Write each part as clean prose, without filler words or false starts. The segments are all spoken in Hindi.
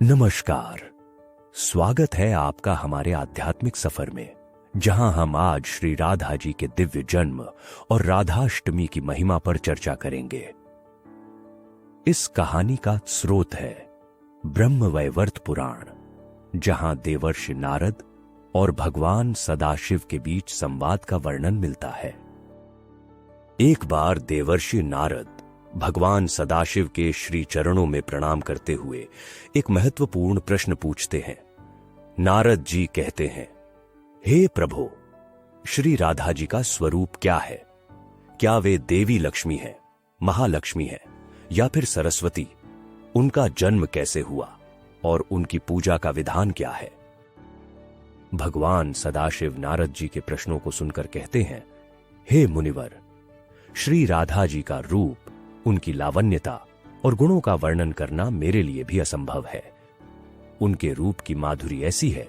नमस्कार। स्वागत है आपका हमारे आध्यात्मिक सफर में, जहां हम आज श्री राधा जी के दिव्य जन्म और राधाष्टमी की महिमा पर चर्चा करेंगे। इस कहानी का स्रोत है ब्रह्मवैवर्त पुराण, जहां देवर्षि नारद और भगवान सदाशिव के बीच संवाद का वर्णन मिलता है। एक बार देवर्षि नारद भगवान सदाशिव के श्री चरणों में प्रणाम करते हुए एक महत्वपूर्ण प्रश्न पूछते हैं। नारद जी कहते हैं, हे प्रभु, श्री राधा जी का स्वरूप क्या है? क्या वे देवी लक्ष्मी है, महालक्ष्मी है या फिर सरस्वती? उनका जन्म कैसे हुआ और उनकी पूजा का विधान क्या है? भगवान सदाशिव नारद जी के प्रश्नों को सुनकर कहते हैं, हे मुनिवर, श्री राधा जी का रूप, उनकी लावण्यता और गुणों का वर्णन करना मेरे लिए भी असंभव है। उनके रूप की माधुरी ऐसी है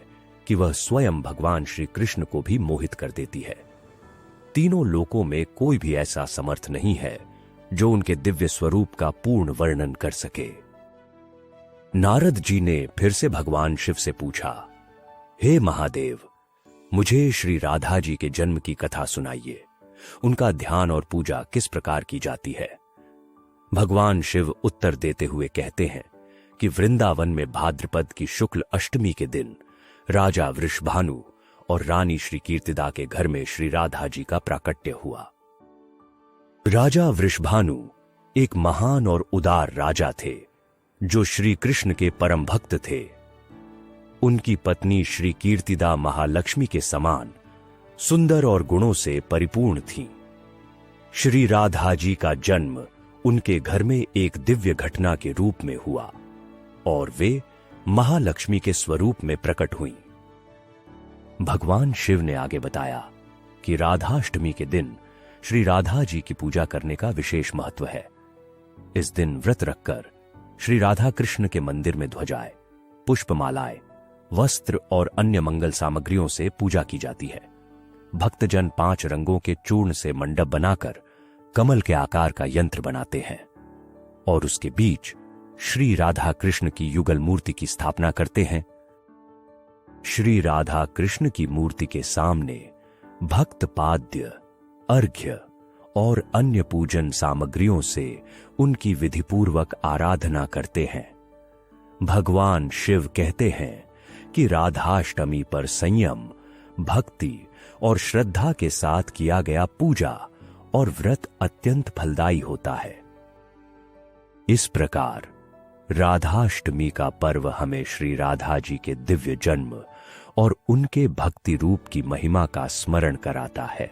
कि वह स्वयं भगवान श्री कृष्ण को भी मोहित कर देती है। तीनों लोकों में कोई भी ऐसा समर्थ नहीं है जो उनके दिव्य स्वरूप का पूर्ण वर्णन कर सके। नारद जी ने फिर से भगवान शिव से पूछा, हे महादेव, मुझे श्री राधा जी के जन्म की कथा सुनाइए। उनका ध्यान और पूजा किस प्रकार की जाती है? भगवान शिव उत्तर देते हुए कहते हैं कि वृंदावन में भाद्रपद की शुक्ल अष्टमी के दिन राजा वृषभानु और रानी श्री कीर्तिदा के घर में श्री राधा जी का प्राकट्य हुआ। राजा वृषभानु एक महान और उदार राजा थे जो श्री कृष्ण के परम भक्त थे। उनकी पत्नी श्री कीर्तिदा महालक्ष्मी के समान सुंदर और गुणों से परिपूर्ण थीं। श्री राधा जी का जन्म उनके घर में एक दिव्य घटना के रूप में हुआ और वे महालक्ष्मी के स्वरूप में प्रकट हुईं। भगवान शिव ने आगे बताया कि राधाष्टमी के दिन श्री राधा जी की पूजा करने का विशेष महत्व है। इस दिन व्रत रखकर श्री राधा कृष्ण के मंदिर में ध्वजाएं, पुष्पमालाएं, वस्त्र और अन्य मंगल सामग्रियों से पूजा की जाती है। भक्तजन 5 रंगों के चूर्ण से मंडप बनाकर कमल के आकार का यंत्र बनाते हैं और उसके बीच श्री राधा कृष्ण की युगल मूर्ति की स्थापना करते हैं। श्री राधा कृष्ण की मूर्ति के सामने भक्त पाद्य, अर्घ्य और अन्य पूजन सामग्रियों से उनकी विधिपूर्वक आराधना करते हैं। भगवान शिव कहते हैं कि राधाष्टमी पर संयम, भक्ति और श्रद्धा के साथ किया गया पूजा और व्रत अत्यंत फलदायी होता है। इस प्रकार राधाष्टमी का पर्व हमें श्री राधा जी के दिव्य जन्म और उनके भक्ति रूप की महिमा का स्मरण कराता है।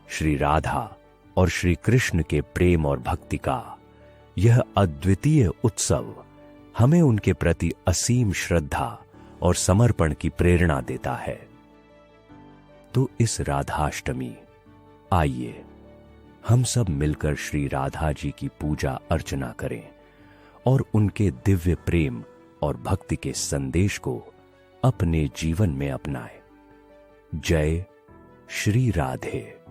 श्री राधा और श्री कृष्ण के प्रेम और भक्ति का यह अद्वितीय उत्सव हमें उनके प्रति असीम श्रद्धा और समर्पण की प्रेरणा देता है। तो इस राधाष्टमी आइए हम सब मिलकर श्री राधा जी की पूजा अर्चना करें और उनके दिव्य प्रेम और भक्ति के संदेश को अपने जीवन में अपनाएं। जय श्री राधे।